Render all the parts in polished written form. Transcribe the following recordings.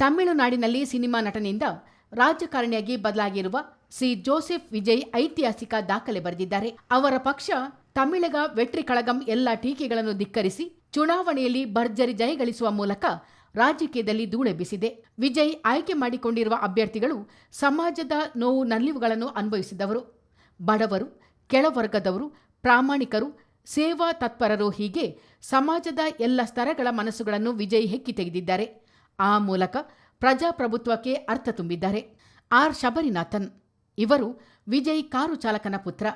ತಮಿಳುನಾಡಿನಲ್ಲಿ cinema ನಟನಿಂದ ರಾಜಕಾರಣಿಯಾಗಿ ಬದಲಾಗಿರುವ C Joseph Vijay ಐತಿಹಾಸಿಕ ದಾಖಲೆ ಬರೆದಿದ್ದಾರೆ. ಅವರ ಪಕ್ಷ ತಮಿಳಗ ವೆಟ್ರಿ ಕಳಗಂ ಎಲ್ಲ ಟೀಕೆಗಳನ್ನು ಧಿಕ್ಕರಿಸಿ ಚುನಾವಣೆಯಲ್ಲಿ ಭರ್ಜರಿ ಜಯಗಳಿಸುವ ಮೂಲಕ ರಾಜಕೀಯದಲ್ಲಿ ಧೂಳೆಬ್ಬಿಸಿದೆ. ವಿಜಯ್ ಆಯ್ಕೆ ಮಾಡಿಕೊಂಡಿರುವ ಅಭ್ಯರ್ಥಿಗಳು ಸಮಾಜದ ನೋವು ನಲಿವುಗಳನ್ನು ಅನುಭವಿಸಿದವರು, ಬಡವರು, ಕೆಳವರ್ಗದವರು, ಪ್ರಾಮಾಣಿಕರು, ಸೇವಾ ತತ್ಪರರು, ಹೀಗೆ ಸಮಾಜದ ಎಲ್ಲ ಸ್ತರಗಳ ಮನಸ್ಸುಗಳನ್ನು ವಿಜಯ್ ಹೆಕ್ಕಿ ತೆಗೆದಿದ್ದಾರೆ. ಆ ಮೂಲಕ ಪ್ರಜಾಪ್ರಭುತ್ವಕ್ಕೆ ಅರ್ಥ ತುಂಬಿದ್ದಾರೆ. ಆರ್ ಶಬರಿನಾಥನ್ ಇವರು ವಿಜಯ್ ಕಾರು ಚಾಲಕನ ಪುತ್ರ.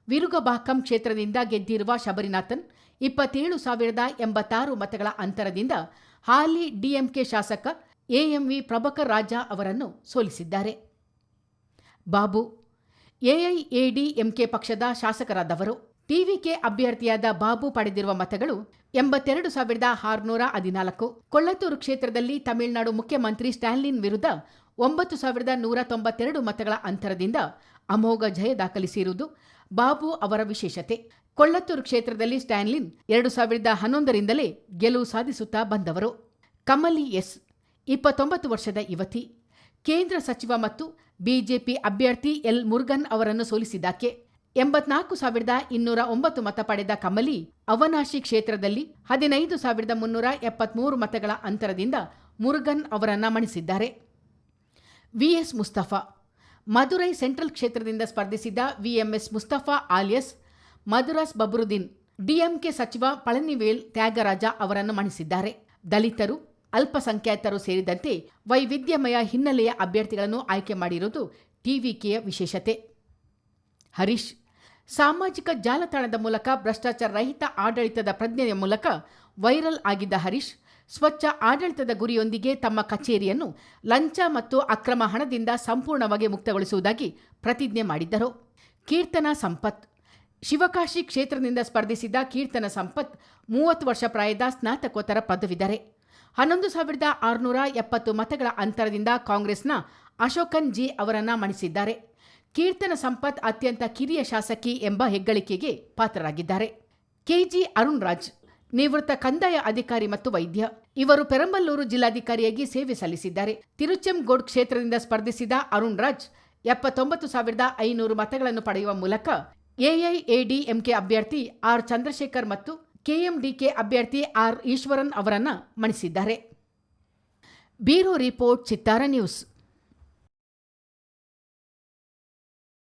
ವಿರುಗಬಾಕಂ ಕ್ಷೇತ್ರದಿಂದ ಗೆದ್ದಿರುವ ಶಬರಿನಾಥನ್ 27,086 ಮತಗಳ ಅಂತರದಿಂದ ಹಾಲಿ ಡಿಎಂಕೆ ಶಾಸಕ ಎಎಂವಿ ಪ್ರಭಾಕರ್ ರಾಜ ಅವರನ್ನು ಸೋಲಿಸಿದ್ದಾರೆ. ಬಾಬು ಎಐಎಡಿಎಂಕೆ ಪಕ್ಷದ ಶಾಸಕರಾದವರು. ಟಿವಿಕೆ ಅಭ್ಯರ್ಥಿಯಾದ ಬಾಬು ಪಡೆದಿರುವ ಮತಗಳು 82,614. ಕೊಳ್ಳತ್ತೂರು ಕ್ಷೇತ್ರದಲ್ಲಿ ತಮಿಳುನಾಡು ಮುಖ್ಯಮಂತ್ರಿ ಸ್ಟ್ಯಾನ್ಲಿನ್ ವಿರುದ್ಧ 9,192 ಮತಗಳ ಅಂತರದಿಂದ ಅಮೋಘ ಜಯ ದಾಖಲಿಸಿರುವುದು ಬಾಬು ಅವರ ವಿಶೇಷತೆ. ಕೊಳ್ಳತ್ತೂರು ಕ್ಷೇತ್ರದಲ್ಲಿ ಸ್ಟ್ಯಾನ್ಲಿನ್ 2011ರಿಂದಲೇ ಗೆಲುವು ಸಾಧಿಸುತ್ತಾ ಬಂದವರು. ಕಮಲಿ ಎಸ್ 29 ವರ್ಷದ ಯುವತಿ. ಕೇಂದ್ರ ಸಚಿವ ಮತ್ತು ಬಿಜೆಪಿ ಅಭ್ಯರ್ಥಿ ಎಲ್ ಮುರುಗನ್ ಅವರನ್ನು ಸೋಲಿಸಿದ್ದಾಕೆ. 84,209 ಮತ ಪಡೆದ ಕಮಲಿ ಅವನಾಶಿ ಕ್ಷೇತ್ರದಲ್ಲಿ 15,373 ಮತಗಳ ಅಂತರದಿಂದ ಮುರುಗನ್ ಅವರನ್ನ ಮಣಿಸಿದ್ದಾರೆ. ವಿಎಸ್ ಮುಸ್ತಫಾ ಮದುರೈ ಸೆಂಟ್ರಲ್ ಕ್ಷೇತ್ರದಿಂದ ಸ್ಪರ್ಧಿಸಿದ್ದ ವಿಎಂಎಸ್ ಮುಸ್ತಫಾ ಆಲಿಯಸ್ ಮದುರಾಸ್ ಬಬ್ರುದ್ದೀನ್ ಡಿಎಂಕೆ ಸಚಿವ ಪಳನಿವೇಲ್ ತ್ಯಾಗರಾಜ ಅವರನ್ನು ಮಣಿಸಿದ್ದಾರೆ. ದಲಿತರು, ಅಲ್ಪಸಂಖ್ಯಾತರು ಸೇರಿದಂತೆ ವೈವಿಧ್ಯಮಯ ಹಿನ್ನೆಲೆಯ ಅಭ್ಯರ್ಥಿಗಳನ್ನು ಆಯ್ಕೆ ಮಾಡಿರುವುದು ಟಿವಿಕೆಯ ವಿಶೇಷತೆ. ಹರೀಶ್ ಸಾಮಾಜಿಕ ಜಾಲತಾಣದ ಮೂಲಕ ಭ್ರಷ್ಟಾಚಾರ ರಹಿತ ಆಡಳಿತದ ಪ್ರಜ್ಞೆಯ ಮೂಲಕ ವೈರಲ್ ಆಗಿದ್ದ ಹರೀಶ್ ಸ್ವಚ್ಛ ಆಡಳಿತದ ಗುರಿಯೊಂದಿಗೆ ತಮ್ಮ ಕಚೇರಿಯನ್ನು ಲಂಚ ಮತ್ತು ಅಕ್ರಮ ಹಣದಿಂದ ಸಂಪೂರ್ಣವಾಗಿ ಮುಕ್ತಗೊಳಿಸುವುದಾಗಿ ಪ್ರತಿಜ್ಞೆ ಮಾಡಿದ್ದರು. ಕೀರ್ತನಾ ಸಂಪತ್ ಶಿವಕಾಶಿ ಕ್ಷೇತ್ರದಿಂದ ಸ್ಪರ್ಧಿಸಿದ್ದ ಕೀರ್ತನ ಸಂಪತ್ 30 ವರ್ಷ ಪ್ರಾಯದ ಸ್ನಾತಕೋತ್ತರ ಪದವಿದರೆ. 11,670 ಮತಗಳ ಅಂತರದಿಂದ ಕಾಂಗ್ರೆಸ್ನ ಅಶೋಕನ್ ಜಿ ಅವರನ್ನ ಮಣಿಸಿದ್ದಾರೆ. ಕೀರ್ತನ ಸಂಪತ್ ಅತ್ಯಂತ ಕಿರಿಯ ಶಾಸಕಿ ಎಂಬ ಹೆಗ್ಗಳಿಕೆಗೆ ಪಾತ್ರರಾಗಿದ್ದಾರೆ. ಕೆಜಿ ಅರುಣ್ ರಾಜ್ ನಿವೃತ್ತ ಕಂದಾಯ ಅಧಿಕಾರಿ ಮತ್ತು ವೈದ್ಯ. ಇವರು ಪೆರಂಬಲ್ಲೂರು ಜಿಲ್ಲಾಧಿಕಾರಿಯಾಗಿ ಸೇವೆ ಸಲ್ಲಿಸಿದ್ದಾರೆ. ತಿರುಚೆಂಗೋಡ್ ಕ್ಷೇತ್ರದಿಂದ ಸ್ಪರ್ಧಿಸಿದ ಅರುಣ್ ರಾಜ್ 79,500 ಮತಗಳನ್ನು ಪಡೆಯುವ ಮೂಲಕ ಎಐಎಡಿಎಂಕೆ ಅಭ್ಯರ್ಥಿ ಆರ್ ಚಂದ್ರಶೇಖರ್ ಮತ್ತು ಕೆಎಂಡಿಕೆ ಅಭ್ಯರ್ಥಿ ಆರ್ ಈಶ್ವರನ್ ಅವರನ್ನ ಮಣಿಸಿದ್ದಾರೆ. ಬ್ಯೂರೋ ರಿಪೋರ್ಟ್, ಚಿತ್ತಾರ ನ್ಯೂಸ್.